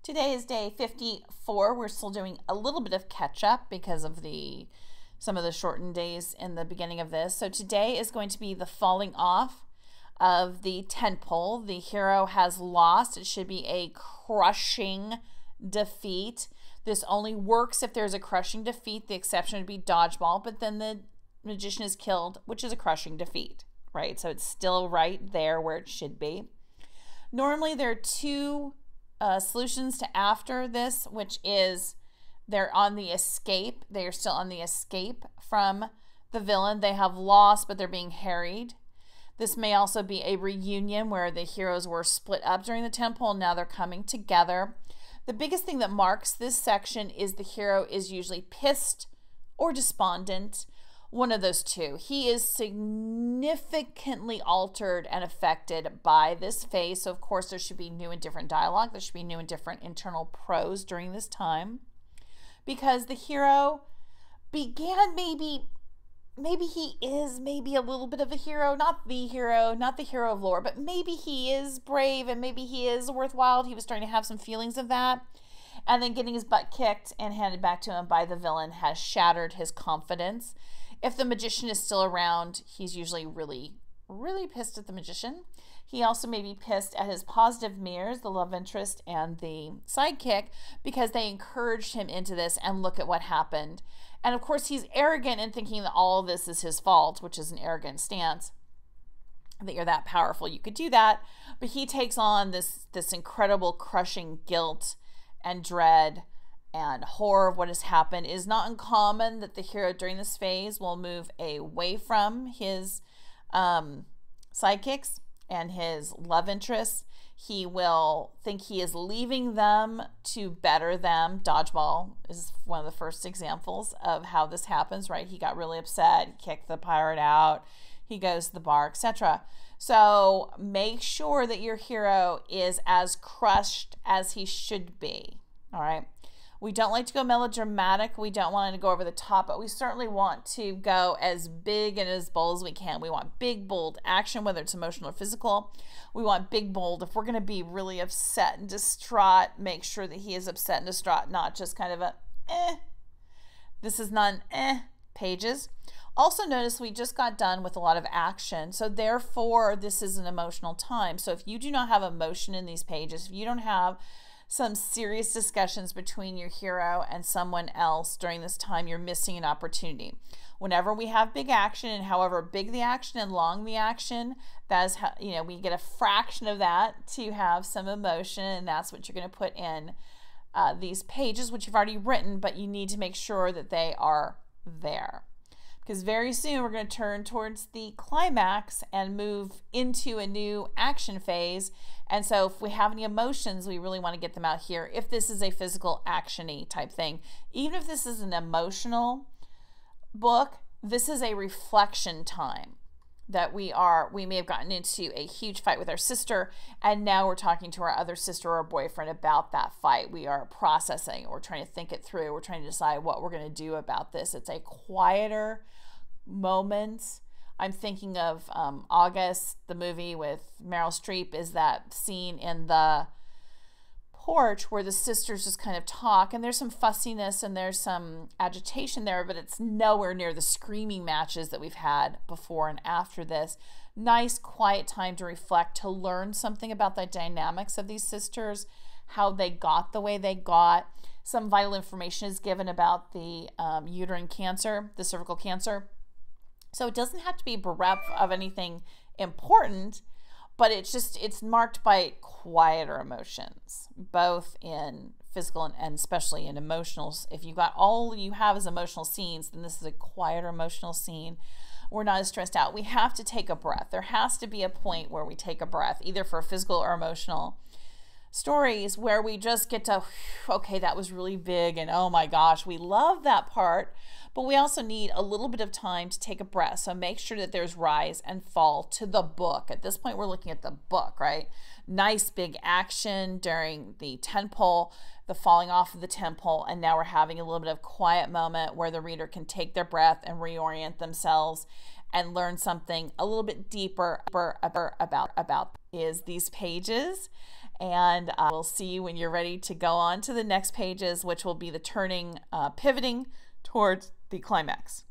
Today is day 54. We're still doing a little bit of catch up because of some of the shortened days in the beginning of this. So today is going to be the falling off of the tent pole. The hero has lost. It should be a crushing defeat. This only works if there's a crushing defeat. The exception would be dodgeball, but then the magician is killed, which is a crushing defeat, right? So it's still right there where it should be. Normally there are two solutions to after this, which is they're on the escape. They are still on the escape from the villain. They have lost, but they're being harried. This may also be a reunion where the heroes were split up during the tent pole and now they're coming together. The biggest thing that marks this section is the hero is usually pissed or despondent. One of those two. He is significantly altered and affected by this phase. So of course there should be new and different dialogue. There should be new and different internal prose during this time. Because the hero began maybe he is maybe a little bit of a hero, not the hero of lore, but maybe he is brave and maybe he is worthwhile. He was starting to have some feelings of that. And then getting his butt kicked and handed back to him by the villain has shattered his confidence. If the magician is still around, he's usually really, really pissed at the magician. He also may be pissed at his positive mirrors, the love interest and the sidekick, because they encouraged him into this and look at what happened. And of course, he's arrogant in thinking that all of this is his fault, which is an arrogant stance, that you're that powerful, you could do that. But he takes on this incredible crushing guilt and dread and horror of what has happened. It is not uncommon that the hero during this phase will move away from his sidekicks and his love interests. He will think he is leaving them to better them. Dodgeball is one of the first examples of how this happens, right? He got really upset, he kicked the pirate out, he goes to the bar, etc. So make sure that your hero is as crushed as he should be, all right? We don't like to go melodramatic. We don't want to go over the top, but we certainly want to go as big and as bold as we can. We want big, bold action, whether it's emotional or physical. We want big, bold. If we're going to be really upset and distraught, make sure that he is upset and distraught, not just kind of a This is not an pages. Also notice we just got done with a lot of action. So therefore, this is an emotional time. So if you do not have emotion in these pages, if you don't have some serious discussions between your hero and someone else during this time, you're missing an opportunity. Whenever we have big action, and however big the action and long the action, that is how, we get a fraction of that to have some emotion, and that's what you're going to put in these pages, which you've already written, but you need to make sure that they are there. Because very soon we're going to turn towards the climax and move into a new action phase. And so if we have any emotions, we really want to get them out here. If this is a physical action-y type thing, even if this is an emotional book, this is a reflection time that we may have gotten into a huge fight with our sister, and now we're talking to our other sister or boyfriend about that fight. We are processing, we're trying to think it through, we're trying to decide what we're going to do about this. It's a quieter moment. I'm thinking of August, the movie with Meryl Streep, is that scene in the porch where the sisters just kind of talk, and there's some fussiness and there's some agitation there, but it's nowhere near the screaming matches that we've had before and after this. Nice quiet time to reflect, to learn something about the dynamics of these sisters, how they got the way they got. Some vital information is given about the uterine cancer, the cervical cancer. So it doesn't have to be bereft of anything important, but it's marked by quieter emotions, both in physical and especially in emotionals. If you've got all you have is emotional scenes, then this is a quieter emotional scene. We're not as stressed out. We have to take a breath. There has to be a point where we take a breath, either for physical or emotional stories, where we just get to, okay, that was really big, and oh my gosh, we love that part, but we also need a little bit of time to take a breath. So make sure that there's rise and fall to the book. At this point, we're looking at the book, right? Nice big action during the tent pole, the falling off of the tent pole, and now we're having a little bit of quiet moment where the reader can take their breath and reorient themselves and learn something a little bit deeper about is these pages. and we'll see you when you're ready to go on to the next pages, which will be the turning, pivoting towards the climax.